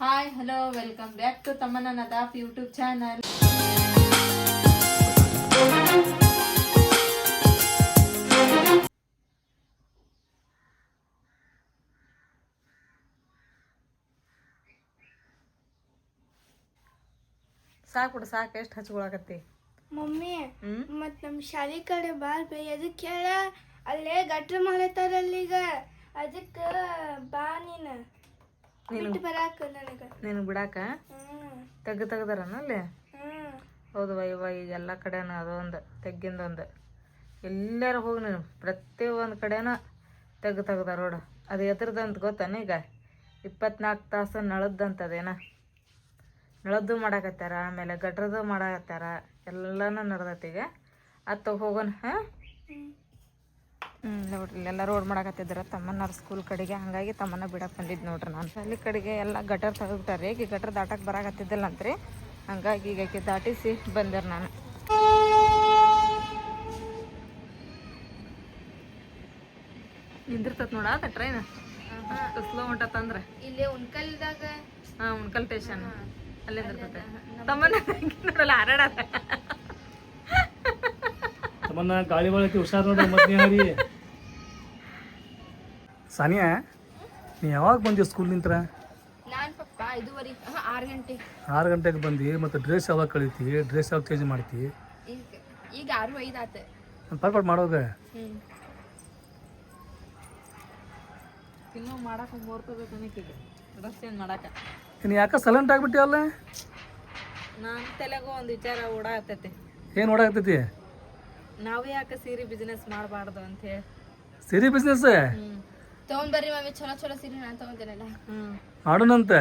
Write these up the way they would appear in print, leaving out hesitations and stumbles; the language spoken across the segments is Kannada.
Hi hello welcome back to Tamanna Nadaf YouTube channel. ಸಾಕು ಸಾಕು ಎಷ್ಟು ಹಚ್ಕೊಳಕತ್ತಿ ಮಮ್ಮಿ ಮತ್ ನಮ್ ಶಾಲಿ ಕಡೆ ಬಾಳ್ ಬೈ ಅದಕ್ಕೆ ಹೇಳ ಅಲ್ಲೇ ಗಟ್ರ ಮಾಡತ್ತಾರಲ್ಲ ಈಗ ಅದಕ್ಕ ಬಾ ನೀನು ಬಿಟ್ಟು ಬರಾಕ ನನಗ ನಿನಗೆ ಬಿಡಾಕ ತೆಗ್ದಾರನ ಅಲ್ಲಿ. ಹೌದು ಇವ ಈಗ ಎಲ್ಲ ಕಡೆನೂ ಅದೊಂದು ತೆಗ್ಗಿಂದೊಂದು ಎಲ್ಲಾರ ಹೋಗಿ ನೀನು ಪ್ರತಿಯೊಂದು ಕಡೆನೂ ತೆಗ್ದಾರ ರೋಡ್. ಅದು ಎದ್ರದಂತ ಗೊತ್ತಾನ ಈಗ 24 ತಾಸು ನಳದ್ದಂತದೇನ ನಳದ್ದು ಮಾಡಾಕತ್ತಾರ, ಆಮೇಲೆ ಗಟ್ರದ್ದು ಮಾಡಾಕತ್ತಾರ, ಎಲ್ಲನೂ ನಡ್ದೈತಿ ಈಗ. ಅತ್ತ ಹೋಗೋಣ. ಹಾಂ ನೋಡ್ರಿ ಇಲ್ಲೆಲ್ಲ ರೋಡ್ ಮಾಡಾಕತ್ತಿದ್ರ ತಮ್ಮನ್ನಾರ ಸ್ಕೂಲ್ ಕಡೆಗೆ. ಹಾಗಾಗಿ ತಮ್ಮನ್ನ ಬಿಡಕ್ಕೆ ಬಂದಿದ್ದು ನೋಡ್ರಿ. ನಾನು ಅಲ್ಲಿ ಕಡೆಗೆ ಎಲ್ಲ ಗಟರ್ ತೆಗೆದ್ಬಿಟ್ಟಾರೆ. ಈಗ ಗಟರ್ ದಾಟಕ್ಕೆ ಬರಾಕತ್ತಿದ್ದಿಲ್ಲ ಅಂತ್ರಿ. ಹಂಗಾಗಿ ಈಗ ಆಕೆ ದಾಟಿಸಿ ಬಂದೆರ್ ನಾನು. ನಿಂದಿರ್ತತ್ ನೋಡ ಅದ ಟ್ರೈನ್ ಸ್ಲೋ ಹೊಂಟತ್ತಂದ್ರೆ ಇಲ್ಲೇ ಉಣ್ಕಲ್ದಾಗ ಉಣ್ಕಲ್ ಸ್ಟೇಷನ್ ಅಲ್ಲೇ ಇರ್ತತೆ. ತಮ್ಮನ್ನ ನೋಡಲ್ಲ ಹಾರಾಡ ತಮ್ಮನ್ನ ಗಾಳಿ ಒಳಗೆ ಹುಷಾರ್ ನೋಡ್ರಿ. ಮತ್ತೆ ಸಾನಿಯಾ, ನೀ ಯಾವಾಗ ಬಂದಿ ಸ್ಕೂಲ್ ನಿಂತ್ರ? ನಾನ್ ಪಪ್ಪ 6 ಗಂಟೆ 6 ಗಂಟೆಗೆ ಬಂದು ಮತ್ತೆ ಡ್ರೆಸ್ ಯಾವಾಗ ಕಳಿತಿ? ಡ್ರೆಸ್ ಯಾವಾಗ ಚೇಂಜ್ ಮಾಡ್ತಿ? ಈಗ 6:05 ಆತ. ಪರ್ಪಟ್ ಮಾಡೋಗ ಇನ್ನೂ ಮಾಡಕ್ಕೆ ಬೋರ್ಕೋಬೇಕು ಅನ್ನಿಕ್ಕಿಗೆ ಡ್ರೆಸ್ ಚೇಂಜ್ ಮಾಡಕ್ಕೆ. ನೀನು ಯಾಕೆ ಸೈಲೆಂಟ್ ಆಗ್ಬಿಟ್ಟಿ ಅಲ್ಲ? ನಾನು ತಲೆಗೂ ಒಂದು ವಿಚಾರ ಓಡಾಕತ್ತೈತಿ. ಏನು ಓಡಾಗ್ತೈತಿ? ನಾವು ಯಾಕೆ ಸೀರೆ ಬಿಸ್ನೆಸ್ ಮಾಡಬಾರ್ದು ಅಂತ ಹೇಳಿ. ಸೀರೆ ಬಿಸ್ನೆಸ್ ತಗೊಂಡ್ ಬರ್ರಿ ಮಮ್ಮಿ, ಚಲೋ ಚಲೋ ಸೀರೆ ನಾನು ತಗೊಂತೇನಲ್ಲ. ಮಾಡೋಣಂತೆ.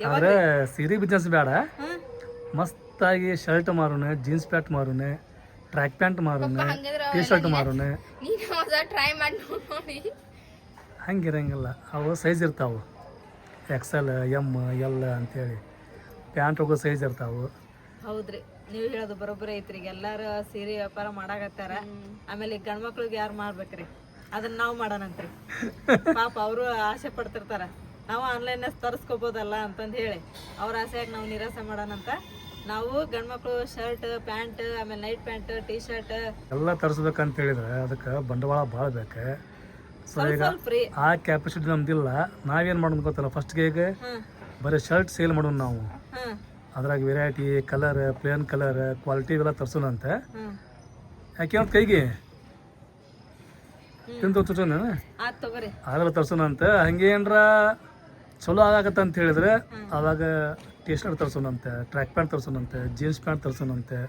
ಆದ್ರೆ ಸೀರೆ ಬಿಸ್ನೆಸ್ ಬೇಡ, ಮಸ್ತಾಗಿ ಶರ್ಟ್ ಮಾರೋಣ, ಜೀನ್ಸ್ ಪ್ಯಾಂಟ್ ಮಾರೋಣ, ಟ್ರ್ಯಾಕ್ ಪ್ಯಾಂಟ್ ಮಾರೋಣ, ಟೀ ಶರ್ಟ್ ಮಾರೋಣ. ನೀನು ಟ್ರೈ ಮಾಡಿ ನೋಡಿ. ಹಂಗಿರಂಗಿಲ್ಲ, ಅವು ಸೈಜ್ ಇರ್ತಾವೆ. XL M L ಅಂತೇಳಿ ಪ್ಯಾಂಟ್ ಹೋಗೋ ಸೈಜ್ ಇರ್ತಾವೆ. ಹೌದ್ರಿ, ನೀವು ಹೇಳೋದು ಬರೋಬ್ಬರಿ ಐತ್ರಿ. ಈಗ ಎಲ್ಲಾರು ಸೀರೆ ವ್ಯಾಪಾರ ಮಾಡಾಕತ್ತಾರ. ಆಮೇಲೆ ಈಗ ಗಂಡ್ಮಕ್ಳಿಗೆ ಯಾರು ಮಾಡ್ಬೇಕ್ರಿ? ಅದನ್ನ ನಾವು ಮಾಡೋಣಂತ್ರಿ. ಪಾಪ ಅವರು ಆಸೆ ಪಡ್ತಿರ್ತಾರ, ನಾವು ಆನ್ಲೈನ್ ತರಿಸ್ಕೋಬೋದಲ್ಲ ಅಂತಂದು ಹೇಳಿ ಅವ್ರ ಆಸೆಯಾಗಿ ನಾವು ನಿರಾಸ ಮಾಡೋಣಂತ ನಾವು ಗಂಡ್ಮಕ್ಳು ಶರ್ಟ್ ಪ್ಯಾಂಟ್, ಆಮೇಲೆ ನೈಟ್ ಪ್ಯಾಂಟ್, ಟೀ ಶರ್ಟ್ ಎಲ್ಲ ತರಿಸ್ಬೇಕಂತ ಹೇಳಿದ್ರೆ ಅದಕ್ಕೆ ಬಂಡವಾಳ ಭಾಳ ಬೇಕು. ಸೊ ಈಗ ಆ ಕ್ಯಾಪಸಿಟಿ ನಮ್ದಿಲ್ಲ. ನಾವೇನು ಮಾಡೋದು ಗೊತ್ತಲ್ಲ, ಫಸ್ಟ್ಗೆ ಈಗ ಬರೀ ಶರ್ಟ್ ಸೇಲ್ ಮಾಡೋಣ ನಾವು. ಅದ್ರಾಗ variety, colour, plain colour, quality ಇವೆಲ್ಲ ತರ್ಸೋಣಂತ. ಯಾಕೆ ಅಂತ ಕೈಗೆ ತಿಂತೋನ ಆಗಲ್ಲ ತರ್ಸೋಣಂತ. ಹಂಗೇನ್ರ ಚಲೋ ಆಗತ್ತಂತ ಹೇಳಿದ್ರೆ ಅವಾಗ ಟೀ ಶರ್ಟ್ ತರ್ಸೋಣಂತೆ, ಟ್ರ್ಯಾಕ್ ಪ್ಯಾಂಟ್ ತರ್ಸೋಣಂತೆ, ಜೀನ್ಸ್ ಪ್ಯಾಂಟ್ ತರ್ಸೋಣಂತೆ.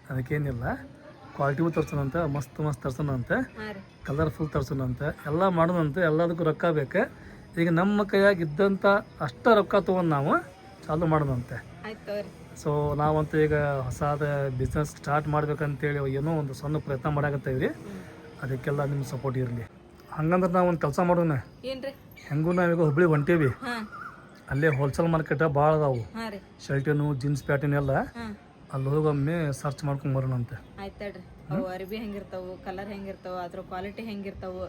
ಅದಕ್ಕೇನಿಲ್ಲ, ಕ್ವಾಲಿಟಿಗೂ ತರ್ಸೋಣಂತೆ, ಮಸ್ತ್ ಮಸ್ತ್ ತರ್ಸೋಣಂತೆ, ಕಲರ್ಫುಲ್ ತರ್ಸೋಣಂತೆ. ಎಲ್ಲ ಮಾಡೋಣಂತೆ. ಎಲ್ಲದಕ್ಕೂ ರೊಕ್ಕ ಬೇಕು. ಈಗ ನಮ್ಮ ಕೈಯಾಗ ಇದ್ದಂಥ ಅಷ್ಟ ರೊಕ್ಕ ತೊಗೊಂಡು ನಾವು ಚಾಲು ಮಾಡೋಣಂತೆ. ಸೊ ನಾವಂತೂ ಈಗ ಹೊಸಾದ ಬಿಸ್ನೆಸ್ ಸ್ಟಾರ್ಟ್ ಮಾಡ್ಬೇಕಂತೇಳಿ ಏನೋ ಒಂದು ಸಣ್ಣ ಪ್ರಯತ್ನ ಮಾಡಾಕತ್ತೇವ್ರಿ. ಅದಕ್ಕೆಲ್ಲ ನಿಮ್ಮ ಸಪೋರ್ಟ್ ಇರಲಿ. ಹಂಗಂದ್ರೆ ನಾವು ಒಂದು ಕೆಲಸ ಮಾಡೋಣ. ಹೆಂಗೂ ನಾವೀಗ ಹುಬ್ಳಿ ಹೊಂಟೇವಿ. ಅಲ್ಲೇ ಹೋಲ್ಸೇಲ್ ಮಾರ್ಕೆಟ್ ಭಾಳ ಅದಾವು. ಶರ್ಟಿನು, ಜೀನ್ಸ್ ಪ್ಯಾಂಟಿನ ಎಲ್ಲ ಅಲ್ಲಿ ಹೋಗೊಮ್ಮೆ ಸರ್ಚ್ ಮಾಡ್ಕೊಂಡ್ ಬರೋಣಂತೆ. ಆಯ್ತಡ್ರಿ. ಅವು ಅರ್ಬಿ ಹೆಂಗಿರ್ತಾವು, ಕಲರ್ ಹೆಂಗಿರ್ತಾವು, ಅದ್ರ ಕ್ವಾಲಿಟಿ ಹೆಂಗಿರ್ತಾವು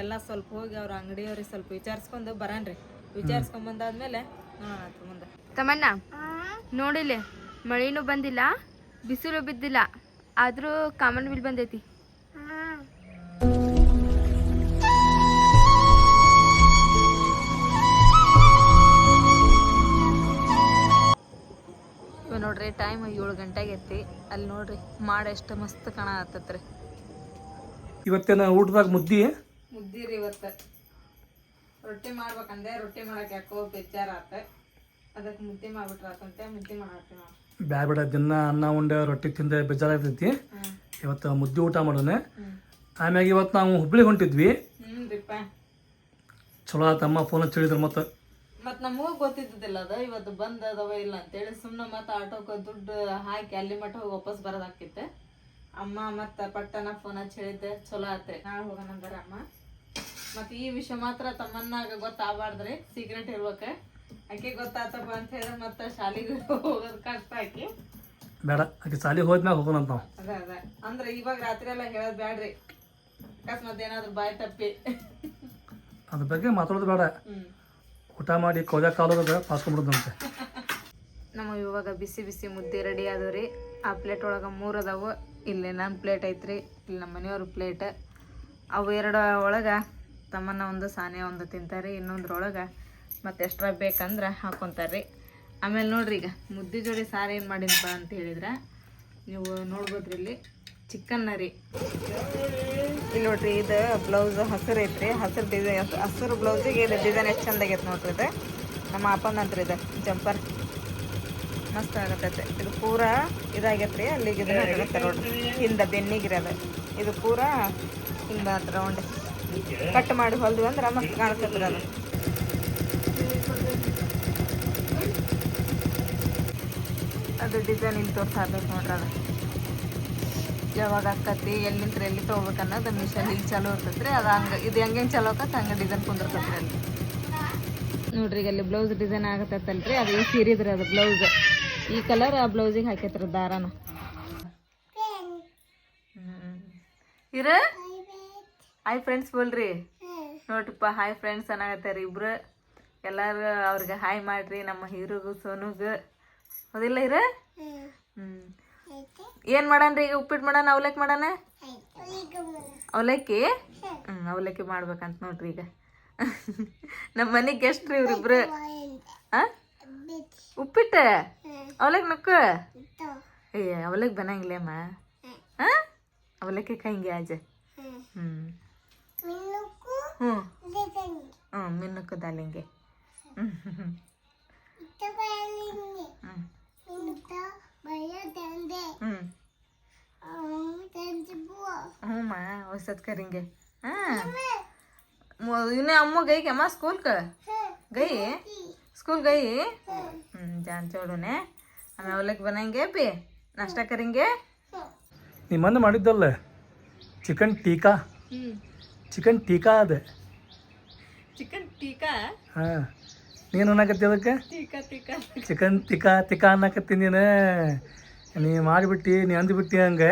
ಎಲ್ಲ ಸ್ವಲ್ಪ ಹೋಗಿ ಅವ್ರ ಅಂಗಡಿಯವ್ರಿಗೆ ಸ್ವಲ್ಪ ವಿಚಾರಿಸ್ಕೊಂಡು ಬರನ್ರಿ. ವಿಚಾರಿಸ್ಕೊಂಡ್ ಬಂದಾದ್ಮೇಲೆ ಮುಂದೆ ತಮ್ಮನ್ನ ನೋಡಿಲ್ಲ, ಮಳಿನೂ ಬಂದಿಲ್ಲ, ಬಿಸಿಲು ಬಿದ್ದಿಲ್ಲ, ಆದ್ರೂ ಕಾಮನ್ ಬಿಲ್ ಬಂದೈತಿ. ನೋಡ್ರಿ ಟೈಮ್ 7 ಗಂಟೆಗೆ ಐತಿ. ಅಲ್ಲಿ ನೋಡ್ರಿ ಮಾಡ ಎಷ್ಟು ಮಸ್ತ್ ಕಾಣತ್ತತ್ರಿ. ಇವತ್ತೇನ ಊಟದಾಗ ಮುದ್ದಿ ರೀ. ಇವತ್ತು ರೊಟ್ಟಿ ಮಾಡ್ಬೇಕಂದೆ, ರೊಟ್ಟಿ ಮಾಡಕ್ ಯಾಕೋ ಬೇಜಾರ ಆತ. ಅದಕ್ಕೆ ಮುದ್ದೆ ಮಾಡ್ಬಿಟ್ರಾತಂತೆ ಮುದ್ದೆ ಮಾಡತ್ತೀವಿ ನಾವು. ಬ್ಯಾಡ ದಿನ ಅನ್ನ ಉಂಡೆ ರೊಟ್ಟಿ ತಿಂದೆ ಬೇಜಾರಾಗ್ತೈತಿ. ಇವತ್ತು ಮುದ್ದೆ ಊಟ ಮಾಡೋಣ. ಆಮ್ಯಾಗ ಇವತ್ತು ನಾವು ಹುಬ್ಳಿ ಹೊಂಟಿದ್ವಿ. ಚಲೋ ಆತಮ್ಮ ಫೋನ್ ಹಚ್ಚಿ ಹೇಳಿದ್ರು. ಮತ್ತೆ ನಮಗೂ ಗೊತ್ತಿದ್ದಿಲ್ಲ ಅದು ಇವತ್ತು ಬಂದ್ ಅದಾವ ಇಲ್ಲ ಅಂತೇಳಿ ಸುಮ್ಮನೆ ಮತ್ತೆ ಆಟೋಕ್ಕೆ ದುಡ್ಡು ಹಾಕಿ ಅಲ್ಲಿ ಮಟ್ಟ ಹೋಗಿ ವಾಪಸ್ ಬರೋದಾಕಿತ್ತೆ. ಅಮ್ಮ ಮತ್ತೆ ಪಟ್ಟನ ಫೋನ್ ಹಚ್ಚಿ ಹೇಳಿದ್ದೆ. ಚಲೋ ಆತ್ರಿ, ನಾಳೆ ಹೋಗೋಣ ಅಂದಾರ ಅಮ್ಮ. ಮತ್ತೆ ಈ ವಿಷಯ ಮಾತ್ರ ತಮ್ಮನ್ನಾಗ ಗೊತ್ತಾಗಬಾರ್ದ್ರಿ, ಸೀಕ್ರೆಟ್ ಇರ್ಬೇಕ. ಆಕೆ ಗೊತ್ತಾತಪ್ಪ ಅಂತ ಹೇಳಿದ್ರೆ ಮತ್ತೆ ಶಾಲೆಗೆ ಹೋಗೋದು ಕಷ್ಟ. ಆಕಿ ಬೇಡ, ಆಕೆ ಶಾಲೆಗೆ ಹೋದ್ಮ್ಯಾಗ ಹೋಗೋಣ ಅಂತ ನಾವು. ಅದೇ ಅಂದ್ರೆ ಇವಾಗ ರಾತ್ರಿ ಎಲ್ಲ ಹೇಳೋದು ಬ್ಯಾಡ್ರಿ, ಅಕಸ್ಮಾತ್ ಏನಾದ್ರು ಬಾಯ್ ತಪ್ಪಿ ಅದ್ರ ಬಗ್ಗೆ ಮಾತಾಡೋದು ಬೇಡ. ಊಟ ಮಾಡಿ ಕೌದ ಕಾಲೋದಾಗ ಪಾಸ್ಕೊಂಡ್ಬಿಡ್ದಂತೆ. ನಮ್ಮ ಇವಾಗ ಬಿಸಿ ಬಿಸಿ ಮುದ್ದೆ ರೆಡಿ ಆದವ್ರಿ. ಆ ಪ್ಲೇಟ್ ಒಳಗೆ 3 ಅದಾವು. ಇಲ್ಲಿ ನನ್ನ ಪ್ಲೇಟ್ ಐತ್ರಿ, ಇಲ್ಲಿ ನಮ್ಮ ಮನೆಯವ್ರ ಪ್ಲೇಟ್. ಅವು 2 ಒಳಗೆ ತಮ್ಮನ್ನ ಒಂದು ಸಾನೆ ಒಂದು ತಿಂತಾರೆ, ಇನ್ನೊಂದ್ರೊಳಗೆ ಮತ್ತು ಎಕ್ಸ್ಟ್ರಾ ಬೇಕಂದ್ರೆ ಹಾಕ್ಕೊತಾರೆ. ಆಮೇಲೆ ನೋಡ್ರಿ ಈಗ ಮುದ್ದೆ ಜೋಡಿ ಸಾರು ಏನು ಮಾಡಿನಪ್ಪ ಅಂತ ಹೇಳಿದ್ರೆ ನೀವು ನೋಡ್ಬೋದ್ರಿ. ಇಲ್ಲಿ ಚಿಕನ್ನ ರೀ. ಇಲ್ಲಿ ನೋಡ್ರಿ ಇದು ಬ್ಲೌಸ್ ಹಸಿರು ಐತ್ರಿ. ಹಸಿರು ಡಿಸೈನ್, ಹಸಿರು ಬ್ಲೌಸಿಗೆ ಇದು ಡಿಸೈನ್ ಎಷ್ಟು ಚಂದ ಆಗೈತೆ ನೋಡ್ರಿ. ಇದು ನಮ್ಮ ಅಪ್ಪನಂತ್ರ ಇದು ಜಂಪರ್ ಮಸ್ತ್ ಆಗತ್ತೈತೆ. ಇದು ಪೂರಾ ಇದಾಗೈತೆ ರೀ. ಅಲ್ಲಿಗೆ ಇದು ಹಾಕತ್ತೆ ನೋಡ್ರಿ, ಹಿಂದೆ ಬೆನ್ನಿಗಿರೋದು. ಇದು ಪೂರಾ ಹಿಂಗೆ ರೌಂಡ್ ಕಟ್ ಮಾಡಿ ಹೊಲ್ದು ಅಂದ್ರೆ ಮಸ್ತ್ ಕಾಣಿಸ್ತೈತ್ರಿ ಅದು. ಅದು ಡಿಸೈನ್ ಇಲ್ಲಿ ತೋರ್ಸಾಬೇಕು ನೋಡ್ರಿ. ಅದು ಯಾವಾಗ ಆಕತಿ ಎಲ್ಲಿಂತ್ರ ಎಲ್ಲಿ ತೊಗೋಬೇಕು ಅನ್ನೋದು ಮಿಷನ್ ಇಲ್ಲಿ ಚಾಲೂ ಇರ್ತೈತ್ರಿ. ಅದು ಹಂಗೆ ಇದು ಹೆಂಗೆ ಚಾಲೂ ಆಕತ್ತೆ ಹಂಗೆ ಡಿಸೈನ್ ಕುಂದಿರ್ತೈತ್ರಿ ಅಲ್ಲಿ ನೋಡ್ರಿ. ಈಗ ಅಲ್ಲಿ ಬ್ಲೌಸ್ ಡಿಸೈನ್ ಆಗತ್ತಲ್ರಿ, ಅದು ಈ ಸೀರಿದ್ರಿ. ಅದು ಬ್ಲೌಸ್ ಈ ಕಲರ್ ಆ ಬ್ಲೌಸಿಗೆ ಹಾಕೈತ್ರಿ ದಾರಾನ. ಇರ ಹಾಯ್ ಫ್ರೆಂಡ್ಸ್ ಬೋಲ್ರಿ. ನೋಡ್ರಿಪ್ಪ ಹಾಯ್ ಫ್ರೆಂಡ್ಸ್ ಅನ್ನಾಗತ್ತಾರ ಇಬ್ರು. ಎಲ್ಲಾರು ಅವ್ರಿಗೆ ಹಾಯ್ ಮಾಡ್ರಿ, ನಮ್ಮ ಹೀರೋಗೂ ಸೋನುಗೂ. ಹೌದಿಲ್ಲ ಇರ? ಏನು ಮಾಡನ್ರಿ ಈಗ? ಉಪ್ಪಿಟ್ಟು ಮಾಡೋಣ, ಅವಲಕ್ಕಿ ಮಾಡೋಣ? ಅವಲಕ್ಕಿ ಅವಲಕ್ಕಿ ಮಾಡ್ಬೇಕಂತ ನೋಡ್ರಿ ಈಗ. ನಮ್ಮ ಮನೆಗೆ ಗೆಸ್ಟ್ ರೀ ಇವ್ರಿಬ್ರು. ಉಪ್ಪಿಟ್ಟ ಅವಲಕ್ಕಿ ನಕ್ಕು ಏ ಅವಲಕ್ಕಿ ಬನ್ನಂಗಿಲ್ಲಮ್ಮ. ಅವಲಕ್ಕಿ ಕೈಂಗೆ ಆಜ. ಮಿನ್ನಕ್ಕು ದಾಲಿಂಗೆ. ಹ್ಞೂ ಹೊಸತ್ ಕರಿಂಗೆ. ಇನ್ನ ಅಮ್ಮ गई क्या माँ स्कूल का? गई स्कूल गई? जान छोड़ोने. हमें ಅವಲಕ್ಕಿ बनाएंगे भी, नाश्ता करेंगे. ನೀ ಮೊನ್ನೆ ಮಾಡಿದ್ದಲ್ಲ ಚಿಕನ್ ಟೀಕಾ. ಚಿಕನ್ ಟೀಕಾ ಅದೇ ಚಿಕನ್ ಟೀಕಾ. ಹಾಂ, ನೀನು ಅನ್ನಕತ್ತಿ ಅದಕ್ಕೆ ಟೀಕಾ ಟೀಕಾ ಚಿಕನ್ ತಿಕಾ ತಿಕಾ ಅನ್ನಕತ್ತಿ ನೀನು. ನೀ ಮಾಡಿಬಿಟ್ಟು ನೀ ಅಂದ್ಬಿಟ್ಟು ಹಂಗೆ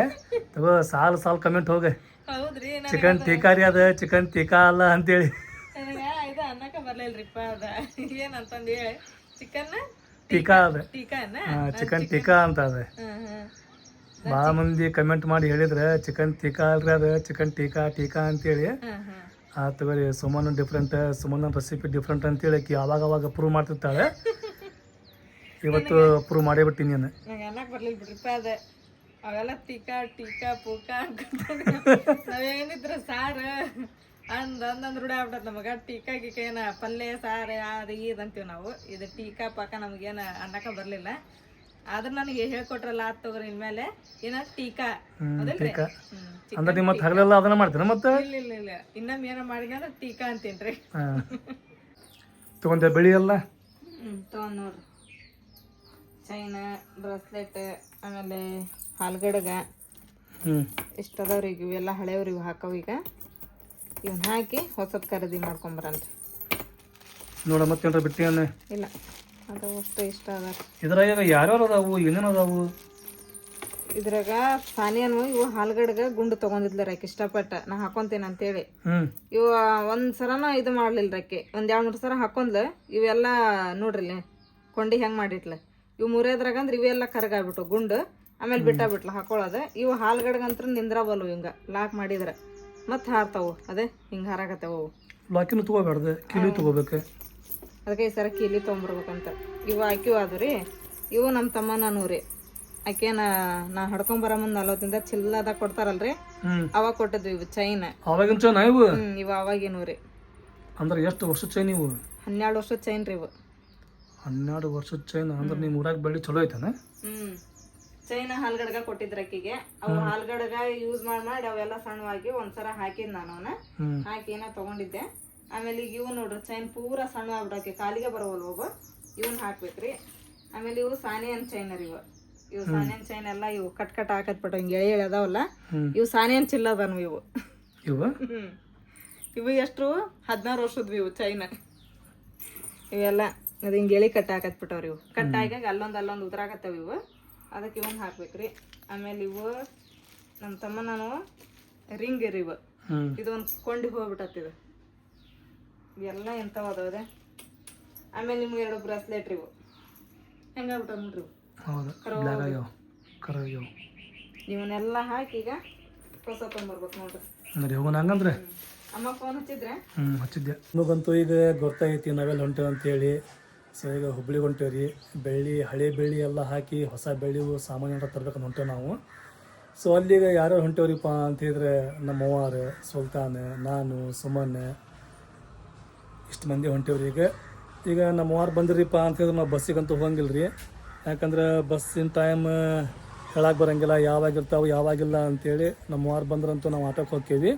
ತಗೋ ಸಾಲು ಸಾಲು ಕಮೆಂಟ್ ಹೋಗ. ಹೌದ್ರಿ, ಚಿಕನ್ ಟೀಕಾ ರೀ ಅದು, ಚಿಕನ್ ಟೀಕಾ ಅಲ್ಲ ಅಂತೇಳಿ. ಇದು ಅನ್ನಕ ಬರ್ಲಿಲ್ರಿಪ್ಪ. ಅದ ಏನಂತಂದು ಹೇಳಿ ಚಿಕನ್ ಟೀಕಾ ಅದ. ಟೀಕಾನ? ಚಿಕನ್ ಟೀಕಾ ಅಂತ ಅದ. ಭಾಳ ಮಂದಿ ಕಮೆಂಟ್ ಮಾಡಿ ಹೇಳಿದ್ರೆ ಚಿಕನ್ ಟೀಕಾ ಅಲ್ರಿ ಅದು, ಚಿಕನ್ ಟೀಕಾ ಟೀಕಾ ಅಂತೇಳಿ. ತಗೋರಿ Suman different, Suman recipe different ಅಂತೇಳಿ ಆಕಿ ಅವಾಗ ಪ್ರೂವ್ ಮಾಡ್ತಿರ್ತಾಳೆ. ಇವತ್ತು ಪ್ರೂವ್ ಮಾಡೇ ಬಿಟ್ಟಿನಿ ನಾನು. ನಂಗೆ ಅನ್ನಕ್ಕೆ ಬರ್ಲಿಲ್ಲ ಬಿಡ್ರಿಪ್ಪ ಅದ. ಅವೆಲ್ಲ ಟೀಕಾ ಟೀಕಾ ಪೂಕಾ ನಾವೇನಿದ್ರು ಸಾರು ಅಂದಂದು ರೂಢ ಆಗ್ಬಿಟ್ಟದ ನಮಗೆ. ಟೀಕಾ ಗೀಕ ಏನ ಪಲ್ಯ ಸಾರು ಅದು ಇದು ಅಂತೀವಿ ನಾವು. ಇದು ಟೀಕಾ ಪಾಕ ನಮಗೇನು ಅನ್ನಕ್ಕೆ ಬರಲಿಲ್ಲ. ಆದ್ರೆ ನನಗೆ ಹೇಳ್ಕೊಟ್ರಲ್ಲ ಆತ್ ತಗೋರಿ ಇನ್ಮೇಲೆ ಏನ ಟೀಕಾ. ಟೀಕಾ ಅಂದ್ರೆ ನಿಮ್ಮ ಮತ್ತೆ ಹಗಲೆಲ್ಲ ಅದನ್ನ ಮಾಡ್ತೀರ ಮತ್ತೆ? ಇಲ್ಲ ಇನ್ನೊಮ್ಮೆ ಏನೋ ಮಾಡಿದ ಅಂದ್ರೆ ಟೀಕಾ ಅಂತೀನ್ರಿ. ತಗೊಂಡೆ ಬೆಳಿ ಎಲ್ಲ ತಗೊಂಡ್ ನೋಡ್ರಿ. ಚೈನ, ಬ್ರಾಸ್ಲೆಟ್, ಆಮೇಲೆ ಹಾಲ್ಗಡಗ ಇಷ್ಟು ಅದಾವ್ರಿ. ಈಗ ಇವೆಲ್ಲ ಹಳೆಯವ್ರಿ, ಇವು ಹಾಕವು. ಈಗ ಇವನ್ನ ಹಾಕಿ ಹೊಸದು ಖರೀದಿ ಮಾಡ್ಕೊಂಬರನ್ರಿ. ನೋಡ ಮತ್ತೇನ್ರ ಬಿಟ್ಟಿಯನ್ನ? ಇಲ್ಲ, ಅದು ಅಷ್ಟು ಇಷ್ಟ ಅದ. ಇದ್ರಾಗ ಯಾರ್ಯಾರು ಅದಾವು, ಏನೇನು ಅದಾವು? ಇದ್ರಾಗ ಸಾನಿಯನು ಇವು ಹಾಲ್ಗಡ್ಗ ಗುಂಡು ತೊಗೊಂಡಿದ್ಲ ಆಕೆ ಇಷ್ಟಪಟ್ಟ ನಾ ಹಾಕೊಂತೇನೆ ಅಂತೇಳಿ. ಇವು ಒಂದು ಸರನ ಇದು ಮಾಡ್ಲಿಲ್ಲ ಆಕೆ. ಒಂದು 2-3 ಸರ ಹಾಕೊಂಡ್ಲ. ಇವೆಲ್ಲ ನೋಡ್ರಿ ಕೊಂಡಿ ಹೆಂಗೆ ಮಾಡಿಟ್ಲ. ಇವು ಮುರಿಯೋದ್ರಾಗ ಅಂದ್ರೆ ಇವೆಲ್ಲ ಕರಗಾಗ್ಬಿಟ್ಟು ಗುಂಡು. ಆಮೇಲೆ ಬಿಟ್ಟ ಹಾಕೊಳ್ಳೋದು. ಇವು ಹಾಲ್ಗಡ್ಗಂತ್ರ ನಿಂದ್ರವಲ್ವು ಹಿಂಗೆ ಲಾಕ್ ಮಾಡಿದ್ರೆ ಮತ್ತೆ ಹಾರ್ತಾವು. ಅದೇ ಹಿಂಗೆ ಹಾರಾಕತ್ತವು. ಲಾಕಿನೂ ತೊಗೋಬೇಡ್ದು, ಕಿಲಿ ತೊಗೋಬೇಕು. ಅದಕ್ಕೆ ಈ ಸರ ಕೀಲಿ ತೊಗೊಂಬರ್ಬೇಕಂತ. ಇವು ಆಕಿವು ಅದು ರೀ. ಇವು ನಮ್ಮ ತಮ್ಮನೂ ರೀ. ಆಕೆನ ನಾ ಹಡ್ಕೊಂಬರ ಮುಂದೆ 40 ದಿನದ ಚಿಲ್ಲದಾಗ ಕೊಡ್ತಾರಲ್ರಿ, ಅವಾಗ ಕೊಟ್ಟಿದ್ವಿ ಇವು ಚೈನ್. ಅವಾಗಿನ ಚೈನ್ ಇವು? ಇವು ಅವಾಗಿನೂ ರೀ. ಅಂದ್ರೆ ಎಷ್ಟು ವರ್ಷದ ಚೈನ್ ಇವು? 12 ವರ್ಷದ ಚೈನ್ ರೀ ಇವು. 12 ವರ್ಷದ ಚೈನ್ ಅಂದ್ರೆ ನಿಮ್ಮ ಊರಾಗ ಬೆಳ್ಳಿ ಚಲೋ ಐತಾನ? ಚೈನ ಹಾಲ್ಗಡ್ಗ ಕೊಟ್ಟಿದ್ರ ಅಕ್ಕಿಗೆ. ಅವು ಹಾಲ್ಗಡ್ಗ ಯೂಸ್ ಮಾಡಿ ಅವೆಲ್ಲ ಸಣ್ಣವಾಗಿ ಒಂದ್ಸರ ಹಾಕಿದ್ ನಾನು ಅವನ್ನ ಹಾಕಿ ಏನೋ ತಗೊಂಡಿದ್ದೆ. ಆಮೇಲೆ ಈಗ ಇವು ನೋಡ್ರಿ ಚೈನ್ ಪೂರಾ ಸಣ್ಣ ಆಗ್ಬಿಡಕ್ಕೆ ಕಾಲಿಗೆ ಬರೋವಲ್ವ ಅವು. ಇವನ್ ಹಾಕ್ಬೇಕ್ರಿ. ಆಮೇಲೆ ಇವು ಸಾನಿಯನ್ ಚೈನರ್. ಇವು ಸಾನಿಯನ್ ಚೈನ್ ಎಲ್ಲ ಇವು ಕಟ್ ಹಾಕತ್ಬಿಟ್ಟು ಹಿಂಗೆ ಎಳೆ ಅದಾವಲ್ಲ, ಇವು ಸಾನಿಯನ್ ಚಿಲ್ಲದನು ಇವು. ಇವು ಎಷ್ಟು 16 ವರ್ಷದ್ವಿ ಇವು ಚೈನ. ಇವೆಲ್ಲ ಅದು ಹಿಂಗೆ ಎಳಿ ಕಟ್ ಹಾಕತ್ಬಿಟ್ಟವ್ರಿ. ಇವು ಕಟ್ ಆಗಾಗ ಅಲ್ಲೊಂದು ಉದ್ರಾಕತ್ತವ ಇವು. ಅದಕ್ಕೆ ಇವನ್ ಹಾಕ್ಬೇಕ್ರಿ. ಆಮೇಲೆ ಇವು ನಮ್ಮ ತಮ್ಮ ನಾನು ರಿಂಗ್ ಇರಿ ಇವು. ಇದೊಂದು ಕೊಂಡಿ ಹೋಗ್ಬಿಟ್ಟತ್ತಿದು. ಇವೆಲ್ಲ ಎಂಥವು ಅದಾವೆ. ಆಮೇಲೆ ನಿಮ್ಗೆ 2 ಬ್ರಾಸ್ಲೆಟ್ ರೀ ಇವು ಹೆಂಗಾಗ್ಬಿಟ್ಟ ನೋಡ್ರಿ ಇವು. ಹೌದು ಬ್ಲ್ಯಾಕ್ ಆಗ್ಯಾವ ಕರ ಆಗ್ಯಾವ. ಇವನ್ನೆಲ್ಲ ಹಾಕಿ ಈಗ ಹೊಸ ತೊಗೊಂಬರ್ಬೇಕು ನೋಡ್ರಿ. ನೋಡಿ ಹೋಗೋಣ ಹಂಗಂದ್ರೆ. ಅಮ್ಮ ಫೋನ್ ಹಚ್ಚಿದ್ರೆ ಹಚ್ಚಿದ್ದೆ. ನಮಗಂತೂ ಈಗ ಗೊತ್ತಾಗೈತಿ ನಾವೆಲ್ಲ ಹೊಂಟೇವೆ ಅಂತೇಳಿ. ಸೊ ಈಗ ಹುಬ್ಳಿಗೆ ಹೊಂಟೇವೆ ರೀ. ಬೆಳ್ಳಿ ಹಳೆ ಬೆಳ್ಳಿ ಎಲ್ಲ ಹಾಕಿ ಹೊಸ ಬೆಳ್ಳಿವು ಸಾಮಾನ್ಯ ತರ್ಬೇಕಂತ ಹೊಂಟೇವೆ ನಾವು. ಸೊ ಅಲ್ಲಿಗೆ ಯಾರ್ಯಾರು ಹೊಂಟೇವ್ರಿಪ್ಪ ಅಂತ ಹೇಳಿದ್ರೆ ನಮ್ಮ ಅವ್ವಾರು, ಸುಲ್ತಾನ್, ನಾನು, ಸುಮನ್ ಇಷ್ಟು ಮಂದಿ ಹೊಂಟೇವ್ರಿ. ಈಗ ನಮ್ಮ ಅವ್ವಾರು ಬಂದಿರಿಪ್ಪ ಅಂತ ಹೇಳಿದ್ರೆ ನಾವು ಬಸ್ಸಿಗಂತೂ ಹೋಗಂಗಿಲ್ಲ ರೀ. ಯಾಕಂದ್ರೆ ಬಸ್ಸಿನ ಟೈಮ್ ಹೇಳಕ್ಕೆ ಬರೋಂಗಿಲ್ಲ, ಯಾವಾಗಿರ್ತಾವೆ ಯಾವಾಗಿಲ್ಲ ಅಂತೇಳಿ. ನಮ್ಮ ಅವ್ವಾರು ಬಂದ್ರಂತೂ ನಾವು ಆಟೋಕ್ಕೆ ಹೋಗ್ತೀವಿ.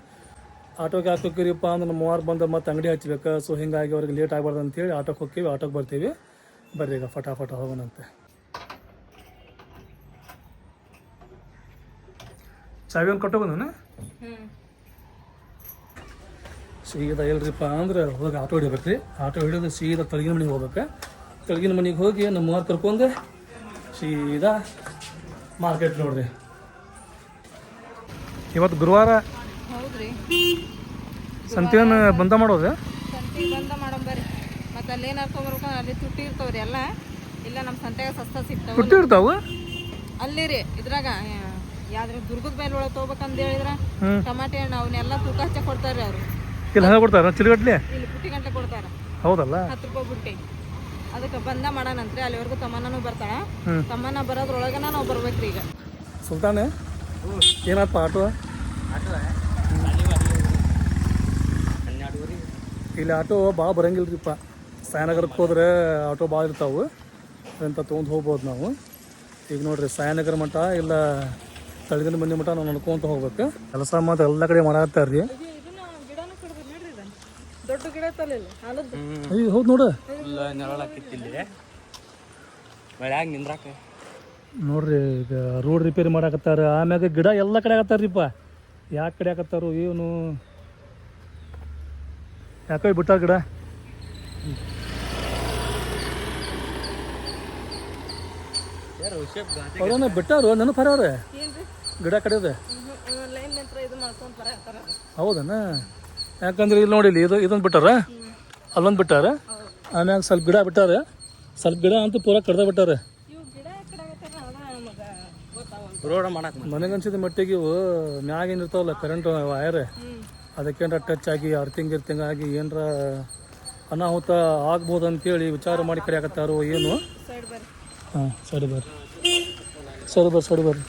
ಆಟೋಗೆ ಹಾಕೋಕ್ಕಿರಿಪ್ಪ ಅಂದ್ರೆ ನಮ್ಮ ಅವ್ವಾರು ಬಂದ್ರೆ ಮತ್ತೆ ಅಂಗಡಿ ಹಚ್ಬೇಕು. ಸೊ ಹೀಗಾಗಿ ಅವ್ರಿಗೆ ಲೇಟ್ ಆಗ್ಬಾರ್ದು ಅಂತೇಳಿ ಆಟೋಕ್ಕೆ ಹೋಗ್ತೀವಿ, ಆಟೋಕ್ಕೆ ಬರ್ತೀವಿ. ಬರ್ರಿ ಈಗ ಫಟಾಫಟ ಹೋಗೋಣಂತೆ. ಚಾವಿ ಒಂದು ಕೊಟ್ಟೋಗೋಣ. ಸೀದಾ ಎಲ್ರಿಪ್ಪ ಅಂದ್ರೆ ಹೋಗಿ ಆಟೋ ಹಿಡಿಬೇಕು ರೀ. ಆಟೋ ಹಿಡಿದು ಸೀದಾ ತಳಗಿನ ಮನೆಗೆ ಹೋಗ್ಬೇಕು. ತಳಗಿನ ಮನೆಗೆ ಹೋಗಿ ನಮ್ಮ ಅವ್ವಾರು ಕರ್ಕೊಂಡು ಸೀದಾ ಮಾರ್ಕೆಟ್ ನೋಡ್ರಿ. ಇವತ್ತು ಗುರುವಾರ ಹೌದ್ರಿ. ಸಂತೆಯನ್ನು ಬಂದ ಮಾಡೋದು. ಸಂತೆ ಬಂದ ಮಾಡೋಂಬರ್ರಿ. ಮತ್ತೆ ಅಲ್ಲಿ ಏನು ಹಾಕೊಂಬರ್ಬೇಕು ಅಲ್ಲಿ ತುಟ್ಟಿ ಇರ್ತಾವ್ರಿ ಎಲ್ಲ. ಇಲ್ಲ ನಮ್ಮ ಸಂತೆಗೆ ಸಸ್ತಾ ಸಿಗ್ತಾವ. ತುಟ್ಟಿ ಇರ್ತಾವ ಅಲ್ಲಿ ರೀ. ಇದ್ರಾಗ ಯಾವ್ದ್ರ ದುರ್ಗದ ಮೇಲೆ ಒಳಗೆ ತೊಗೋಬೇಕಂತ ಹೇಳಿದ್ರೆ ಟಮಾಟೆ ಹಣ್ಣು ಅವನ್ನೆಲ್ಲ ತೂಕ ಹಚ್ಚ ಕೊಡ್ತಾರ್ರಿ ಅವರು. ಇಲ್ಲಿ ಹಂಗೆ ಕೊಡ್ತಾರ ಚಿಲ್ಗಟ್ಲೆ? ಇಲ್ಲಿ ಬುಟ್ಟಿ ಗಂಟೆ ಕೊಡ್ತಾರ. ಹೌದಲ್ಲ? 10 ರೂಪಾಯಿ ಬುಟ್ಟಿ. ಅದಕ್ಕೆ ಬಂದ ಮಾಡೋಣಂತ್ರಿ. ಅಲ್ಲಿವರೆಗೂ ತಮ್ಮನೂ ಬರ್ತಾಳ. ತಮ್ಮನ ಬರೋದ್ರೊಳಗನ ನಾವು ಬರ್ಬೇಕ್ರಿ ಈಗ. ಸುಲ್ತಾನೆ ಏನಪ್ಪ ಆಟೋ? ಇಲ್ಲಿ ಆಟೋ ಭಾಳ ಬರಂಗಿಲ್ರಿಪ್ಪ. ಸಾಯನಗರಕ್ಕೆ ಹೋದ್ರೆ ಆಟೋ ಭಾಳ ಇರ್ತಾವೆ ಅಂತ ತೊಗೊಂಡು ಹೋಗ್ಬೋದು ನಾವು. ಈಗ ನೋಡ್ರಿ ಸಾಯನಗರ ಮಠ ಇಲ್ಲ ತಳಗಿನ ಮನೆ ಮಠ ನಾವು ನಡ್ಕೊಂತ ಹೋಗ್ಬೇಕು. ಕೆಲಸ ಮಾತ್ರ ಎಲ್ಲ ಕಡೆ ಮಾಡಾಕತ್ತಾರ ರೀ. ದೊಡ್ಡ ಗಿಡ ತಲಿಲ್ಲ ಅಯ್ಯೋ ಹೌದು ನೋಡು. ನೋಡ್ರಿ ಈಗ ರೋಡ್ ರಿಪೇರಿ ಮಾಡಾಕತ್ತಾರ. ಆಮ್ಯಾಗ ಗಿಡ ಎಲ್ಲ ಕಡೆ ಆಗತ್ತಾರ್ರಿಪ್ಪ. ಯಾಕೆ ಕಡೆ ಆಗತ್ತಾರೋ ಏನು ಯಾಕೋ ಬಿಟ್ಟಾರ ಗಿಡ. ಅವ್ರನ್ನ ಬಿಟ್ಟಾರು ನನ್ನ ಪರವ್ರೆ ಗಿಡ ಕಡೆದ. ಹೌದನ? ಯಾಕಂದ್ರೆ ಇಲ್ಲಿ ನೋಡಿ ಇಲ್ಲಿ ಇದೊಂದು ಬಿಟ್ಟಾರ, ಅಲ್ಲೊಂದು ಬಿಟ್ಟಾರ, ಆಮ್ಯಾಗ ಸ್ವಲ್ಪ ಗಿಡ ಬಿಟ್ಟಾರ. ಸ್ವಲ್ಪ ಗಿಡ ಅಂತೂ ಪೂರ ಕಡ್ದ ಬಿಟ್ಟಾರ. ನನಗನ್ಸಿದ ಮಟ್ಟಿಗೆ ಇವು ಮ್ಯಾಗ ಏನು ಇರ್ತಾವಲ್ಲ ಕರೆಂಟ್ ವಯರ್, ಅದಕ್ಕೇನಾರ ಟಚ್ ಆಗಿ ಅರ್ತಿಂಗ್ ಆಗಿ ಏನರ ಅನಾಹುತ ಆಗ್ಬೋದು ಅಂತೇಳಿ ವಿಚಾರ ಮಾಡಿ ಕರೆಯಾಕತ್ತಾರೋ ಏನು. ಹಾಂ ಸರಿ ಬರ್ರಿ ಸರಿ ಬರ್ರಿ.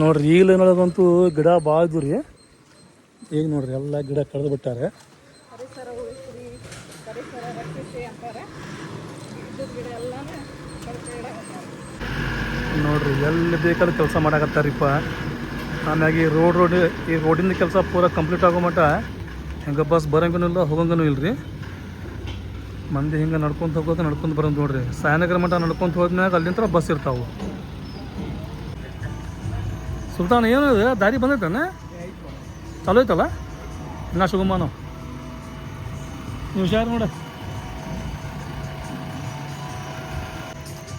ನೋಡ್ರಿ ಈಗಲೇ ನೋಡೋದಂತೂ ಗಿಡ ಭಾಳ ಇದ್ವು ರೀ. ಈಗ ನೋಡ್ರಿ ಎಲ್ಲ ಗಿಡ ಕಡ್ದು ಬಿಟ್ಟಾರೆ. ನೋಡ್ರಿ ಎಲ್ಲಿ ಬೇಕಾದ್ರೂ ಕೆಲಸ ಮಾಡಾಕತ್ತಾರಿಪ್ಪ. ಆಮ್ಯಾಗ ಈ ರೋಡಿನ ಕೆಲಸ ಪೂರ ಕಂಪ್ಲೀಟ್ ಆಗೋ ಮಟ್ಟ ಹೆಂಗೆ ಬಸ್ ಬರೋಂಗೂ ಇಲ್ಲ ಹೋಗಂಗೂ ಇಲ್ಲ ರೀ. ಮಂದಿ ಹಿಂಗೆ ನಡ್ಕೊಂತ ಬರೋದು ನೋಡ್ರಿ. ಸಾಯನಗರ ಮಟ್ಟ ನಡ್ಕೊಂತ ಹೋದ್ಮ್ಯಾಗ ಅಲ್ಲಿಂದ ಬಸ್ ಇರ್ತಾವೆ. ಸುಲ್ತಾನ ಏನದು ದಾರಿ ಬಂದೈತಾನ? ಚಾಲೋ ಐತಲ್ಲ? ನಾ ಶುಗಮ್ಮ ನಾವು ನೀವು ಹುಷಾರು ನೋಡ.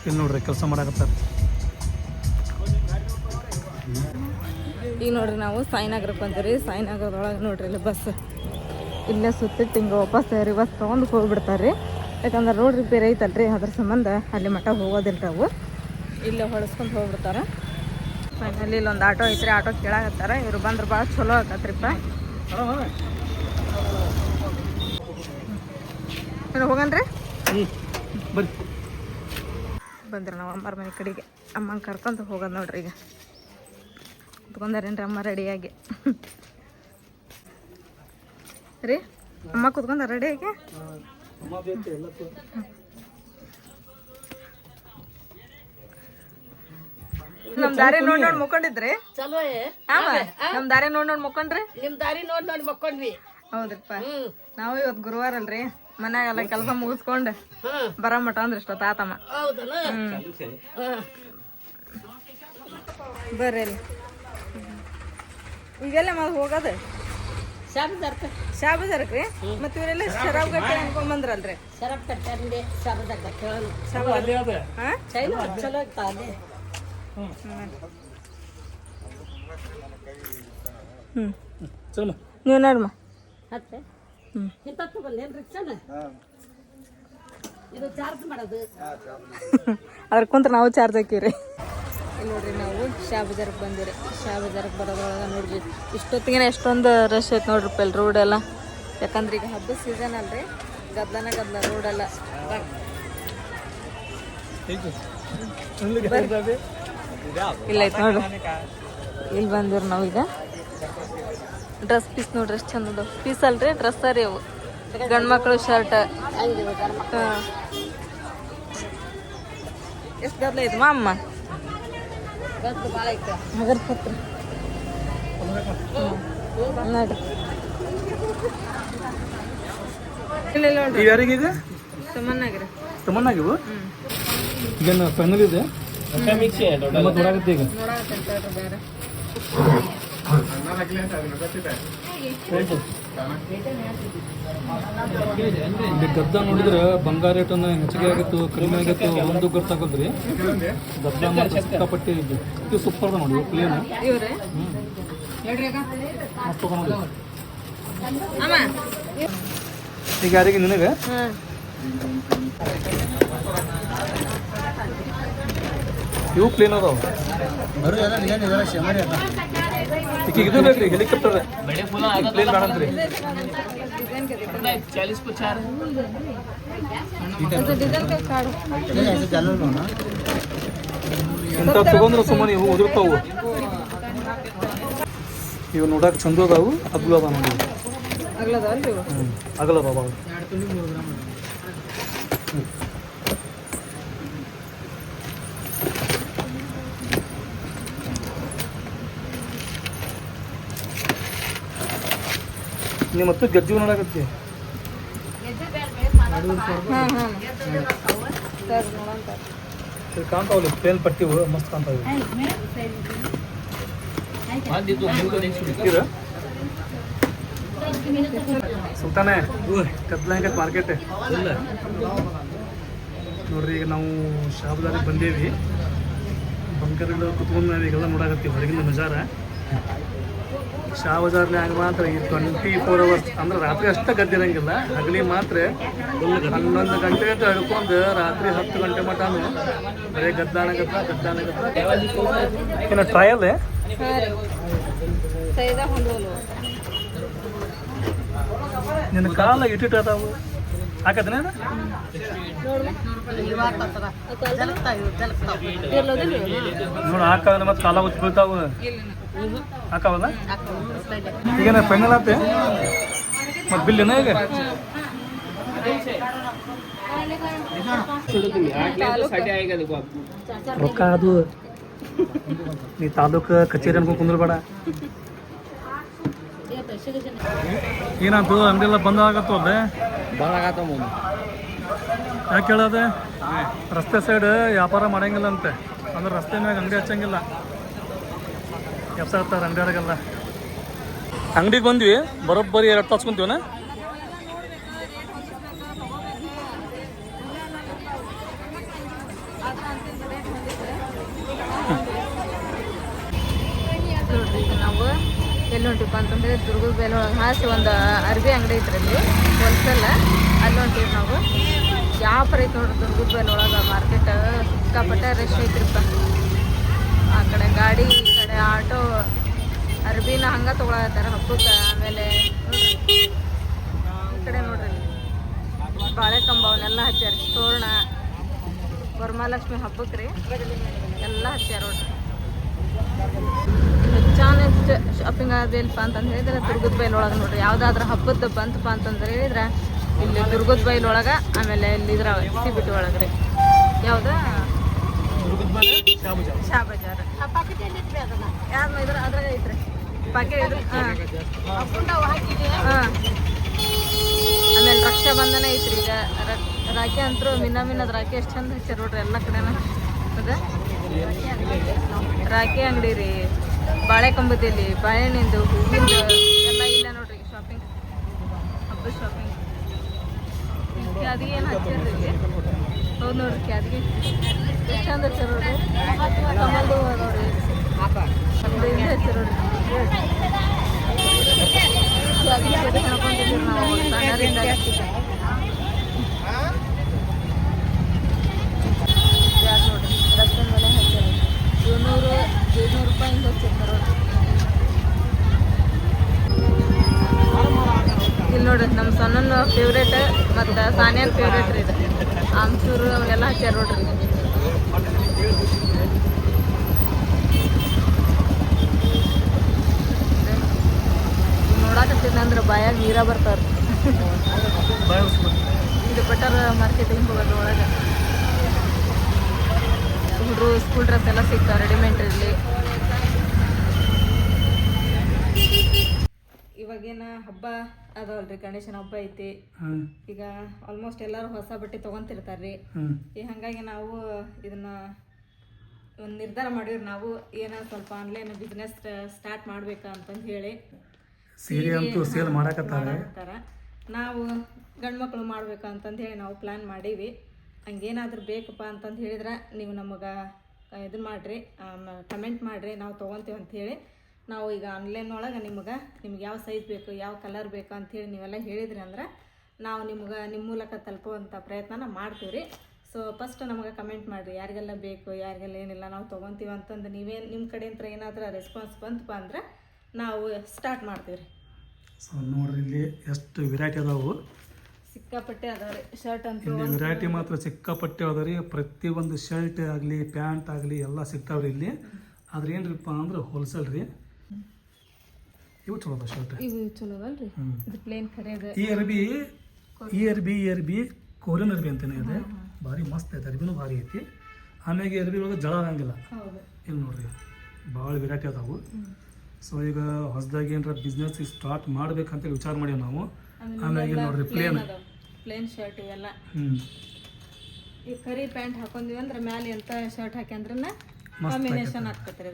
ಇಲ್ಲಿ ನೋಡ್ರಿ ಕೆಲಸ ಮಾಡಾಕತ್ತಾರ. ಈಗ ನೋಡ್ರಿ ನಾವು ಸಾಯಿನಗರಕ್ಕೆ ಬಂದಿರಿ. ಸಾಯಿನಗರದೊಳಗೆ ನೋಡ್ರಿ ಇಲ್ಲಿ ಬಸ್ ಇಲ್ಲೇ ಸುತ್ತಿಟ್ಟು ಹಿಂಗೆ ವಾಪಸ್ ರಿವರ್ಸ್ ತೊಗೊಂಡು ಹೋಗ್ಬಿಡ್ತಾರೆ ರೀ. ಯಾಕಂದ್ರೆ ರೋಡ್ ರಿಪೇರಿ ಐತಲ್ರಿ, ಅದ್ರ ಸಂಬಂಧ ಅಲ್ಲಿ ಮಟ್ಟ ಹೋಗೋದಿಲ್ಲ ಅವು. ಇಲ್ಲೇ ಹೊಳಸ್ಕೊಂಡು ಹೋಗ್ಬಿಡ್ತಾರೆ. ಫೈನಲಿ ಇಲ್ಲೊಂದು ಆಟೋ ಐತ್ರಿ. ಆಟೋ ಕೇಳಾಕತ್ತಾರ. ಇವ್ರು ಬಂದ್ರೆ ಭಾಳ ಚಲೋ ಆಗತ್ರಿಪ್ಪ. ಹೋಗನ್ರಿ ಬರ್ರಿ. ಬಂದ್ರೆ ನಾವು ಅಮ್ಮರ ಮನೆ ಕಡೆಗೆ ಅಮ್ಮನ ಕರ್ಕೊಂತ ಹೋಗೋದು ನೋಡ್ರಿ. ಈಗ ಕುತ್ಕೊಂಡಾರೇನ್ರಿ ಅಮ್ಮ ರೆಡಿಯಾಗಿ ರೀ? ಅಮ್ಮ ಕುತ್ಕೊಂಡ ರೆಡಿಯಾಗಿ ನಮ್ ದಾರಿ ನೋಡ್ ಮುಕ್ಕೊಂಡಿದ್ರಿ? ಚಲೋ ನಮ್ ದಾರಿ ನೋಡ್ ಮುಕ್ಕೊಂಡ್ರಿ? ನಿಮ್ ದಾರಿ ನೋಡಿ ಮಕ್ಕೊಂಡ್ವಿ. ಹೌದ್ರಿಪ್ಪ. ನಾವು ಇವತ್ತು ಗುರುವಾರ ಅಲ್ರಿ, ಮನ್ಯಾಗೆಲ್ಲ ಕೆಲಸ ಮುಗಿಸ್ಕೊಂಡ್ ಬರ ಮಟ ಅಂದ್ರೆ ಇಷ್ಟ ತಾತಮ್ಮ. ಬರ್ರಿ ಈಗೆಲ್ಲ ಮತ್ತೆ ಹೋಗೋದು ಶಾಬಜಾರಕ್ ರೀ. ಮತ್ತೆ ಇವರೆಲ್ಲ ಶರಾಬ್ ಗಟ್ಟಿ ಅನ್ಕೊಂಡ್ ಬಂದ್ರಲ್ರಿ? ಶರಾಬ್ ಕಟ್ಟಾರಿ ಶಾಬದಾಗ ಚಲೋ ಆಗ್ತಾ ಅಲ್ಲಿ. ಹ್ಞೂ ಚಲಮ್ಮ ನೀವು ನೋಡಮ್ಮ ಅದ್ರ ಕುಂತ್ರ ನಾವು ಚಾರ್ಜ್ ಹಾಕಿವ್ರಿ. ಇಲ್ಲಿ ನೋಡ್ರಿ ನಾವು ಶಾ ಬಜಾರ್ಗೆ ಬಂದಿರಿ. ಶಾ ಬಜಾರ್ಗೆ ಬರೋದ್ರೊಳಗೆ ನೋಡ್ರಿ ಇಷ್ಟೊತ್ತಿಗೆ ಎಷ್ಟೊಂದು ರಶ್ ಐತೆ ನೋಡ್ರಿಪ್ಪ ಇಲ್ಲಿ ರೋಡ್ ಎಲ್ಲ. ಯಾಕಂದ್ರೆ ಈಗ ಹಬ್ಬದ ಸೀಸನ್ ಅಲ್ರಿ, ಗದ್ಲ ರೋಡೆಲ್ಲ. ಇಲ್ಲ ಐತೆ ನೋಡ್ರಿ, ಇಲ್ಲಿ ಬಂದಿರಿ ನಾವು ಈಗ. ಡ್ರೆಸ್ ಪೀಸ್ ನೋಡ್ರಿ ಎಷ್ಟು ಚಂದ ಅದಾವ. ಪೀಸ್ ಅಲ್ರಿ, ಡ್ರೆಸ್ ರೀ ಅವು. ಗಂಡು ಮಕ್ಕಳು ಶರ್ಟ್. ಎಷ್ಟು ಗದ್ಲ ಐತೆ ಅಮ್ಮ? ಹಗರ್ ಪತ್ರ ನೋಡ್ರಿ. ಇಲ್ಲ ನೋಡ್ರಿ ಯಾರಿಗಿದೆ ತಮ್ಮನ್ನಾಗ್ರಿ. ತಮ್ಮನ್ನಾಗಿವು ಈಗೇನು ಫೈನಲ್ ಇದೆ ನೋಡಾಗತ್ತೆ ಈಗ. ನೋಡಾಕತ್ತೇನ್ರಿ ಬೇರೆ ಇಲ್ಲಿ ಗದ್ದ ನೋಡಿದ್ರೆ ಬಂಗಾರ ರೇಟನ್ನು ಹೆಚ್ಚಿಗೆ ಆಗಿತ್ತು ಕಡಿಮೆ ಆಗಿತ್ತು ಒಂದು ಗೊತ್ತಾಗೋದ್ರಿ. ಗದ್ದ ಮಾತ್ರ ಸಿಕ್ಕಾಪಟ್ಟೆ ಇದ್ದು ಇದು ಸೂಪರ್ ಅದ ನೋಡಿ ಪ್ಲೇನ್. ಇವ್ರಿ ಮಸ್ತ್ ತಗೊಂಡು ಈಗ ಯಾರಿಗೆ ನಿನಗೆ ಇವು ಪ್ಲೇನ್ ಅದಾವ. ಈಗ ಇದು ಬೇಕ್ರಿ ಹೆಲಿಕಾಪ್ಟರ್ ಪ್ಲೇನ್ ಬೇಡಂತ್ರಿ. ಇಂಥ ತಗೊಂಡ್ರೆ ಸುಮ್ಮನೆ ಇವು ಉದುರ್ತಾವು. ಇವು ನೋಡಕ್ಕೆ ಚಂದ ಅದಾವು, ಅಗ್ಲು ಅದಾವ ನೋಡಿ. ಅಗಲ ಬಾಬಾ ನೀವು ಮತ್ತು ಗಜ್ಜು ನೋಡಕತ್ತಿ. ಕಾಣ್ತಾವಲ್ಲಿ ಪ್ಲೇನ್ ಪಟ್ಟಿವು ಮಸ್ತ್ ಕಾಣ್ತಾವೆ. ಸುಲ್ತಾನೆ ಕದ್ಲಾಂಗ ಮಾರ್ಕೆಟ್ ಇಲ್ಲ ನೋಡ್ರಿ. ಈಗ ನಾವು ಶಾ ಬಜಾರಿಗೆ ಬಂದೇವಿ. ಬಂಕರ್ಗಳು ಕುತ್ಕೊಂಡು ನಾವು ಈಗೆಲ್ಲ ನೋಡಕತ್ತೀವಿ ಹೊರಗಿನ ನಜಾರ. ಶಾ ಬಜಾರ್ನಾಗ ಮಾತ್ರ ಈ 24 hours ಅಂದ್ರೆ ರಾತ್ರಿ ಅಷ್ಟೇ ಗದ್ದಿರಂಗಿಲ್ಲ. ಹಗಲಿ ಮಾತ್ರ 11 ಗಂಟೆ ಅಂತ ಹಿಡ್ಕೊಂಡು ರಾತ್ರಿ 10 ಗಂಟೆ ಮಟನು ಬರೀ ಗದ್ದಾನಗತ್ತ. ಇನ್ನು ಟ್ರಯಲ್ ನಿನ್ನ ಕಾಲ ಇಟ್ಟಿಟ್ಟು ಅದಾವು ಹಾಕದ್ನ ನೋಡಿ. ಹಾಕಂದ್ರೆ ಮತ್ತೆ ಕಾಲ ಹೊತ್ತು ಬೀಳ್ತಾವು. ಹಾಕವಲ್ಲ ಈಗೇನ ಫೈನಲ್ ಆತೆ ಮತ್ತೆ ಬಿಲ್ ಏನ ಈಗ ರೊಕ್ಕ ಅದು ನೀ ತಾಲೂಕು ಕಚೇರಿ ಅನ್ಕೊಂಡು ಕುಂದ್ರಬೇಡ. ಏನಾಯ್ತು ಅಂಗಡಿ ಬಂದ್ ಆಗತ್ತವಲ್ಲ ಯಾಕೆ ಹೇಳದೆ? ರಸ್ತೆ ಸೈಡ್ ವ್ಯಾಪಾರ ಮಾಡಂಗಿಲ್ಲ ಅಂತೆ. ಅಂದ್ರೆ ರಸ್ತೆ ಮ್ಯಾಗ ಅಂಗಡಿ ಹಚ್ಚಂಗಿಲ್ಲ, ಎಪ್ಸಾಗ್ತಾರೆ ಅಂಗಡಿಯಾರಿಗೆಲ್ಲ. ಅಂಗಡಿಗೆ ಬಂದ್ವಿ ಬರೋಬ್ಬರಿ 2 ತಾಸು ಕುಂತೀವನ. ನಾವು ಎಲ್ಲಿ ಹೊಂಟಿಪ್ಪ ಅಂತಂದರೆ ದುರ್ಗದ ಬೆಲೆ ಒಳಗೆ ಹಾಸಿ ಒಂದು ಅರ್ಬಿ ಅಂಗಡಿ ಐತ್ರಲ್ಲಿ ಹೋಲ್ಸೇಲ್. ಅಲ್ಲಿ ಹೊಂಟಿವಿ ನಾವು. ವ್ಯಾಪಾರ ಐತೆ ನೋಡ್ರಿ ದುರ್ಗದ ಬೆಲೆ ಒಳಗೆ. ಮಾರ್ಕೆಟ್ ಸಿಕ್ಕಾಪಟ್ಟೆ ರಶ್ ಐತ್ರಿಪ್ಪ. ಆ ಕಡೆ ಗಾಡಿ, ಈ ಕಡೆ ಆಟೋ, ಅರ್ಬಿನ ಹಂಗೆ ತೊಗೊಳತ್ತಾರ ಹಬ್ಬಕ್ಕೆ. ಆಮೇಲೆ ನೋಡ್ರಿ ಈ ಕಡೆ ನೋಡ್ರಿ ಬಾಳೆ ಕಂಬ ಅವನ್ನೆಲ್ಲ ಹಚ್ಚಾರ. ತೋರಣ ವರಮಹಾಲಕ್ಷ್ಮಿ ಹಬ್ಬಕ್ಕೆ ರೀ ಎಲ್ಲ ಹಚ್ಚಾರ ನೋಡ್ರಿ. ಹೆಚ್ಚಾನೆಚ್ಚು ಶಾಪಿಂಗ್ ಆದೇಲ್ಪ ಅಂತಂದು ಹೇಳಿದ್ರೆ ದುರ್ಗದ ಬೈಲೊಳಗೆ ನೋಡ್ರಿ. ಯಾವುದಾದ್ರೂ ಹಬ್ಬದ ಬಂತಪ್ಪ ಅಂತಂದ್ರೆ ಹೇಳಿದ್ರೆ ಇಲ್ಲಿ ದುರ್ಗದ ಬೈಲೊಳಗೆ. ಆಮೇಲೆ ಇಲ್ಲಿ ಇದ್ರ ಸಿಬಿಟಿ ಒಳಗೆ ರೀ ಯಾವ್ದು ಶಾ ಬಜಾರ್. ಯಾವ್ದು ಇದ್ರ ಅದ್ರಾಗ ಐತ್ರಿ ಪಾಕೆಟ್ ಇದ್ರಿ. ಹಾಂ ಆಮೇಲೆ ರಕ್ಷಾಬಂಧನ ಐತ್ರಿ. ಈಗ ರಾಖಿ ಅಂತರೂ ಮಿನ್ನದ ರಾಖಿ ಎಷ್ಟು ಚಂದ ಹಚ್ಚಾರ ನೋಡ್ರಿ ಎಲ್ಲ ಕಡೆನ. ಅದ ರಾಖಿ ಅಂಗಡಿ ರೀ, ಬಾಳೆ ಕಂಬದಲ್ಲಿ ಬಾಳೆಹಣ್ಣಿಂದು, ಹೂವಿಂದು ಎಲ್ಲ ಇಲ್ಲ ನೋಡ್ರಿ ಶಾಪಿಂಗ್. ಹಬ್ಬದ ಶಾಪಿಂಗ್. ಕ್ಯಾದಿಗೆ ಏನು ಹಚ್ಚಾರ್ರಿ ಇಲ್ಲಿ? ಹೌದು ನೋಡ್ರಿ ಕ್ಯಾದಿಗೆ ಎಷ್ಟು ಚಂದ ಹಚ್ಚಾರ ನೋಡ್ರಿ. ಕಮಲ್ದು ನೋಡ್ರಿ ಅಂಗಡಿಯಿಂದ ಹಚ್ಚಾರ ನೋಡ್ರಿ. ನೋಡ್ರಿ ನಮ್ಮ ಸಣ್ಣನ ಫೇವ್ರೇಟ್ ಮತ್ತು ಸಾನಿಯನ್ ಫೇವ್ರೇಟ್ ರೀ ಇದು ಆಮ್ಚೂರು ಅವನ್ನೆಲ್ಲ ಹಚ್ಚಾರ ನೋಡ್ರಿ ನೋಡಾಕತ್ತಿದ್ನಂದ್ರೆ ಬಾಯಾಗ ನೀರ ಬರ್ತಾರ ಇದು ಬೆಟರ್ ಮಾರ್ಕೆಟಿಂಗ್ ಹೋಗೋದು ಒಳಗೆ ಹುಡುಗರು ಸ್ಕೂಲ್ ಡ್ರೆಸ್ ಎಲ್ಲ ಸಿಗ್ತಾವೆ ರೆಡಿಮೇಡ್ ಇರಲಿ ಇವಾಗೇನ ಹಬ್ಬ ಅದಾವಲ್ರಿ ಗಣೇಶನ ಹಬ್ಬ ಐತಿ ಈಗ ಆಲ್ಮೋಸ್ಟ್ ಎಲ್ಲರೂ ಹೊಸ ಬಟ್ಟೆ ತೊಗೊಂತಿರ್ತಾರ್ರಿ ಈಗ ಹಾಗಾಗಿ ನಾವು ಇದನ್ನ ಒಂದು ನಿರ್ಧಾರ ಮಾಡಿವ್ರಿ ನಾವು ಏನೋ ಸ್ವಲ್ಪ ಆನ್ಲೈನ್ ಬಿಸ್ನೆಸ್ ಸ್ಟಾರ್ಟ್ ಮಾಡ್ಬೇಕಾ ಅಂತಂದು ಹೇಳಿ ಸೀರೆ ಅಂತೂ ಸೇಲ್ ಮಾಡಕತ್ತಾರ ನಾವು ಗಂಡು ಮಕ್ಕಳು ಮಾಡ್ಬೇಕು ಅಂತಂದು ಹೇಳಿ ನಾವು ಪ್ಲ್ಯಾನ್ ಮಾಡೀವಿ ಹಂಗೇನಾದ್ರೂ ಬೇಕಪ್ಪ ಅಂತಂದು ಹೇಳಿದ್ರೆ ನೀವು ನಮಗೆ ಇದನ್ನ ಮಾಡಿರಿ ಕಮೆಂಟ್ ಮಾಡಿರಿ ನಾವು ತೊಗೊತೀವಿ ಅಂಥೇಳಿ ನಾವು ಈಗ ಆನ್ಲೈನ್ ಒಳಗೆ ನಿಮ್ಗೆ ಯಾವ ಸೈಜ್ ಬೇಕು ಯಾವ ಕಲರ್ ಬೇಕು ಅಂಥೇಳಿ ನೀವೆಲ್ಲ ಹೇಳಿದ್ರಿ ಅಂದ್ರೆ ನಾವು ನಿಮ್ಮ ಮೂಲಕ ತಲುಪುವಂಥ ಪ್ರಯತ್ನನ ಮಾಡ್ತೀವಿ ರೀ ಸೊ ಫಸ್ಟ್ ನಮಗೆ ಕಮೆಂಟ್ ಮಾಡಿರಿ ಯಾರಿಗೆಲ್ಲ ಬೇಕು ಯಾರಿಗೆಲ್ಲ ಏನಿಲ್ಲ ನಾವು ತೊಗೊತೀವಿ ಅಂತಂದು ನಿಮ್ಮ ಕಡೆಯಿಂದ ಏನಾದರೂ ರೆಸ್ಪಾನ್ಸ್ ಬಂತಪ್ಪ ಅಂದ್ರೆ ನಾವು ಸ್ಟಾರ್ಟ್ ಮಾಡ್ತೀವಿ ರೀ ಸೊ ನೋಡ್ರಿ ಇಲ್ಲಿ ಎಷ್ಟು ವೆರೈಟಿ ಅದಾವು ಸಿಕ್ಕಾಪಟ್ಟೆ ಅದಾವೆ ರೀ ಶರ್ಟ್ ಅಂತ ಇಲ್ಲಿ ವೆರೈಟಿ ಮಾತ್ರ ಸಿಕ್ಕಾಪಟ್ಟೆ ಅದಾವ ರೀ ಪ್ರತಿಯೊಂದು ಶರ್ಟ್ ಆಗಲಿ ಪ್ಯಾಂಟ್ ಆಗಲಿ ಎಲ್ಲ ಸಿಗ್ತಾವ್ರಿ ಇಲ್ಲಿ ಆದ್ರೆ ಏನ್ರಿಪ್ಪ ಅಂದ್ರೆ ಹೋಲ್ಸೇಲ್ ರೀ ಇವು ಚಲೋ ಅದ ಶರ್ಟ್ ಇವು ಚಲೋ ಅಲ್ರಿ ಇದು ಪ್ಲೇನ್ ಖರೀದ ಈ ಅರ್ಬಿ ಕೋರಿಯನ್ ಅರ್ಬಿ ಅಂತಾನೆ ಇದೆ ಭಾರಿ ಮಸ್ತ್ ಐತೆ ಅರ್ಬಿನೂ ಭಾರಿ ಐತಿ ಆಮ್ಯಾಗೆ ಅರ್ಬಿ ಒಳಗೆ ಜಳ ಆಗಂಗಿಲ್ಲ ಇಲ್ಲಿ ನೋಡ್ರಿ ಭಾಳ ವೆರೈಟಿ ಅದಾವು ಸೊ ಈಗ ಹೊಸದಾಗಿ ಏನಾರ ಬಿಸ್ನೆಸ್ ಸ್ಟಾರ್ಟ್ ಮಾಡ್ಬೇಕಂತೇಳಿ ವಿಚಾರ ಮಾಡೀವಿ ನಾವು ಆಮ್ಯಾಗೆ ನೋಡ್ರಿ ಪ್ಲೇನ್ ಶರ್ಟ್ ಇವೆಲ್ಲ ಈ ಕರಿ ಪ್ಯಾಂಟ್ ಹಾಕೊಂಡ್ವಿ ಅಂದ್ರೆ ಮ್ಯಾಲೆ ಅಂತ ಶರ್ಟ್ ಹಾಕ್ಯಂದ್ರೆ ಕಾಂಬಿನೇಷನ್ ಆಗ್ತೈತ್ರಿ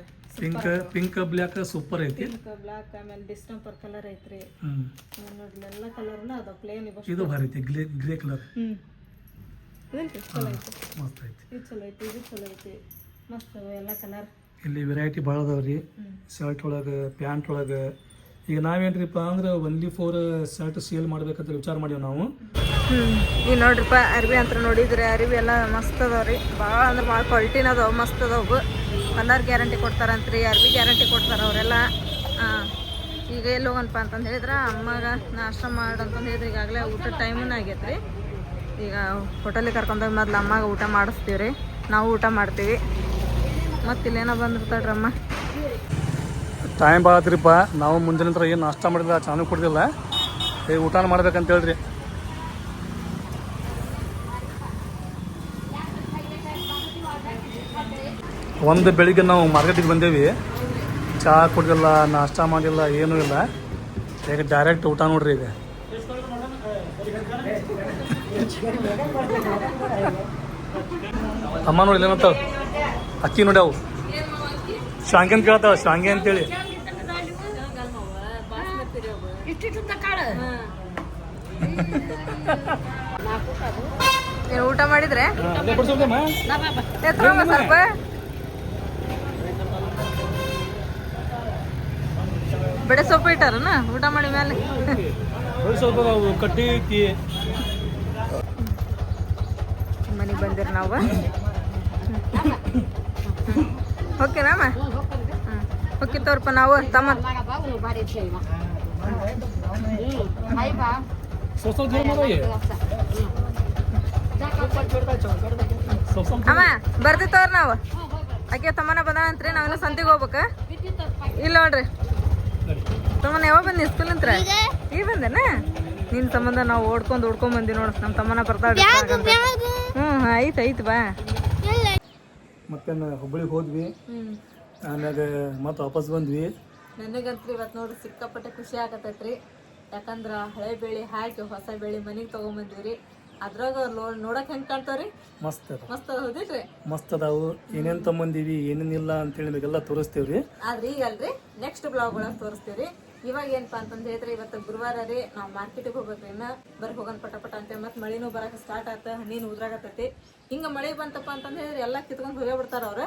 ಪಿಂಕ್ ಬ್ಲ್ಯಾಕ್ ಸೂಪರ್ ಐತಿ ಪಿಂಕ್ ಬ್ಲಾಕ್ ಆಮೇಲೆ ಡಿಸ್ಟಂಪರ್ ಕಲರ್ ಐತ್ರಿ ನೋಡ್ರಿ ಎಲ್ಲ ಕಲರ್ನ ಅದ ಪ್ಲೇನ್ ಇದು ಭಾರಿ ಐತಿ ಗ್ರೇ ಕಲರ್ ಇದೈತಿ ಚಲೋ ಐತಿ ಮಸ್ತ್ ಐತಿ ಇದು ಚಲೋ ಐತಿ ಇದು ಚಲೋ ಐತಿ ಮಸ್ತ್ ಅವ ಎಲ್ಲ ಕಲರ್ ಇಲ್ಲಿ ವೆರೈಟಿ ಭಾಳ ಅದಾವ್ರಿ ಶರ್ಟ್ ಒಳಗೆ ಪ್ಯಾಂಟ್ ಒಳಗೆ ಈಗ ನಾವೇನ್ರಿಪ್ಪ ಅಂದ್ರೆ ಒನ್ಲಿ ಫೋರ್ ಶರ್ಟ್ ಸೇಲ್ ಮಾಡ್ಬೇಕಂತ ವಿಚಾರ ಮಾಡೀವಿ ನಾವು ಈಗ ನೋಡ್ರಿಪ್ಪ ಅರ್ಬಿ ಅಂತ ನೋಡಿದ್ರೆ ಅರ್ಬಿ ಎಲ್ಲ ಮಸ್ತ್ ಅದಾವ್ರಿ ಭಾಳ ಅಂದ್ರೆ ಭಾಳ ಕ್ವಾಲಿಟಿನ ಅದಾವ ಮಸ್ತ್ ಅದಾವು ಕಲರ್ ಗ್ಯಾರಂಟಿ ಕೊಡ್ತಾರಂತ್ರಿ ಅರ್ಬಿ ಗ್ಯಾರಂಟಿ ಕೊಡ್ತಾರೆ ಅವರೆಲ್ಲ ಈಗ ಎಲ್ಲಿ ಹೋಗನಪ್ಪ ಅಂತಂದು ಹೇಳಿದ್ರೆ ಅಮ್ಮಗೆ ನಾಷ್ಟ ಮಾಡಂತಂದು ಹೇಳಿದ್ರೆ ಈಗಾಗಲೇ ಊಟದ ಟೈಮೂ ಆಗೈತೆ ರೀ ಈಗ ಹೋಟೆಲಿಗೆ ಕರ್ಕೊಂಡೋಗಿ ಮೊದ್ಲು ಅಮ್ಮಗೆ ಊಟ ಮಾಡಿಸ್ತೀವಿ ರೀ ನಾವು ಊಟ ಮಾಡ್ತೀವಿ ಮತ್ತು ಇಲ್ಲೇನೋ ಬಂದಿರ್ತಾಳ್ರಿ ಅಮ್ಮ ಟೈಮ್ ಭಾಳ ಆತ್ರಿಪ್ಪ ನಾವು ಮುಂಜಾನೆ ಹತ್ರ ಏನು ನಾಷ್ಟ ಮಾಡಿಲ್ಲ ಚಾನು ಕುಡ್ದಿಲ್ಲ ಈಗ ಊಟ ಮಾಡ್ಬೇಕಂತ ಹೇಳ್ರಿ ಒಂದು ಬೆಳಿಗ್ಗೆ ನಾವು ಮಾರ್ಕೆಟಿಗೆ ಬಂದೇವಿ ಚಹಾ ಕುಡ್ದಿಲ್ಲ ನಾಷ್ಟ ಮಾಡಿಲ್ಲ ಏನೂ ಇಲ್ಲ ಈಗ ಡೈರೆಕ್ಟ್ ಊಟ ನೋಡ್ರಿ ಈಗ ಅಮ್ಮ ನೋಡಿ ಏನಂತಾವ ಅಕ್ಕಿ ನೋಡಿ ಅವು ಶಾಂಗೆ ಅಂತ ಕೇಳ್ತಾವ ಶಾಂಗೆ ಅಂತೇಳಿ ಊಟ ಮಾಡಿದ್ರೆ ಸ್ವಲ್ಪ ಬೆಳೆ ಸೊಪ್ಪು ಇಟ್ಟಾರನ ಊಟ ಮಾಡಿ ಮೇಲೆ ಸ್ವಲ್ಪ ಕಟ್ಟಿ ಐತಿ ಮನೆಗೆ ಬಂದಿರಿ ನಾವು ಓಕೆನಮ್ಮ ಓಕೆ ತೋರ್ಪ ನಾವು ತಮ್ಮ ಅಮ್ಮ ಬರ್ತಿತ್ತವ್ರ ನಾವು ಆಕೆ ತಮ್ಮನ ಬಂದಾಳಂತ್ರಿ ನಾವೆಲ್ಲ ಸಂತಿಗೆ ಹೋಗ್ಬೇಕ ಇಲ್ಲ ನೋಡ್ರಿ ತಮ್ಮನ ಯಾವಾಗ ಬಂದಿ ಸ್ಕೂಲ್ ಅಂತ ಈಗ ಬಂದೇನ ನಿನ್ ಸಂಬಂಧ ನಾವು ಓಡ್ಕೊಂಡ್ ಬಂದಿ ನೋಡು ನಮ್ಮ ತಮ್ಮನ ಬರ್ತಾಳ ಐತ್ ಬಾ ಮತ್ತೆ ಹುಬ್ಬಳ್ಳಿಗೆ ಹೋದ್ವಿ ಆಮ್ಯಾಗ ಮತ್ತೆ ವಾಪಸ್ ಬಂದ್ವಿ ನನಗಂತ್ರಿ ಇವತ್ತು ನೋಡ್ರಿ ಸಿಕ್ಕಾಪಟ್ಟೆ ಖುಷಿ ಆಗತೈತ್ರಿ ಯಾಕಂದ್ರ ಹಳೆ ಬೆಳಿ ಹಾಕಿ ಹೊಸ ಬೆಳಿ ಮನೆಗೆ ತಗೊಂಬಂದಿವ್ರಿ ಅದ್ರಾಗ ನೋಡಕ್ ಹೆಂಗ್ ಕಾಣ್ತಾವ್ರಿ ಮಸ್ತ್ ಅದ ಮಸ್ತ್ ಅದ ಹೌದಿಲ್ರಿ ಮಸ್ತ್ ಅದಾವು ಏನೇನ್ ತಗೊಂಬಂದಿವಿ ಏನೇನಿಲ್ಲ ಅಂತೇಳಿ ನಿಮಗೆಲ್ಲ ತೋರಿಸ್ತೇವ್ರಿ ಆದ್ರೆ ಈಗ ಅಲ್ರಿ ನೆಕ್ಸ್ಟ್ ಬ್ಲಾಗ್ ಒಳಗೆ ತೋರಿಸ್ತೀವ್ರಿ ಇವಾಗ ಏನಪ್ಪಾ ಅಂತಂದ್ ಹೇಳಿದ್ರೆ ಇವತ್ತು ಗುರುವಾರ ರೀ ನಾವು ಮಾರ್ಕೆಟಿಗೆ ಹೋಗ್ಬೇಕ್ರಿ ಇನ್ನ ಬರ್ ಹೋಗೋಣ ಪಟ ಅಂತ ಮತ್ತೆ ಮಳಿನೂ ಬರಕ ಸ್ಟಾರ್ಟ್ ಆತ ಹಣ್ಣಿನ ಉದ್ರಾಗತ್ತೈತಿ ಹಿಂಗ ಮಳೆ ಬಂತಪ್ಪ ಅಂತಂದ್ ಹೇಳಿದ್ರೆ ಎಲ್ಲಾ ಕಿತ್ಕೊಂಡ್ ಹೋಗೇ ಬಿಡ್ತಾರ ಅವ್ರ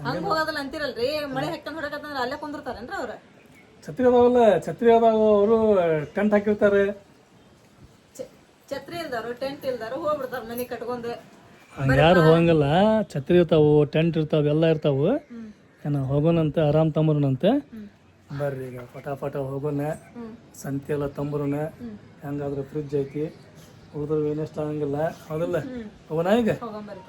ಹಂಗ ಹೋಗೋದಲ್ಲ ಅಂತಿರಲ್ರಿ ಮಳೆ ಹೆಕ್ಕಂದ್ ಹೊಡಕತ್ತಂದ್ರ ಅಲ್ಲೇ ಕುಂದಿರ್ತಾರೇನ್ರಿ ಅವ್ರ ಛತ್ರಿ ಅದಾವಲ್ಲ ಛತ್ರಿ ಅದಾವ ಅವರು ಟೆಂಟ್ ಹಾಕಿರ್ತಾರೆ ಛತ್ರಿ ಇಲ್ದಾರು ಟೆಂಟ್ ಇಲ್ದಾರು ಹೋಗ್ಬಿಡ್ತಾರ ಮನಿ ಕಟ್ಕೊಂಡು ಯಾರು ಹೋಗಂಗಿಲ್ಲ ಛತ್ರಿ ಇರ್ತಾವು ಟೆಂಟ್ ಇರ್ತಾವ ಎಲ್ಲ ಇರ್ತಾವು ಏನ ಹೋಗೋಣಂತ ಆರಾಮ್ ತಮ್ಮನಂತೆ ಬರ್ರಿ ಈಗ ಪಟಾಪಟ ಹೋಗೋಣ ಸಂತೆ ಎಲ್ಲ ತಂಬರೋಣ ಹೆಂಗಾದ್ರೆ ಫ್ರಿಜ್ ಐತಿ ಉಳಿದ್ರೆ ಏನೆಷ್ಟು ಆಗಂಗಿಲ್ಲ ಹೌದಲ್ಲ ಹೋಗೋಣ ಈಗ ಹೋಗಂಬರ್ರಿ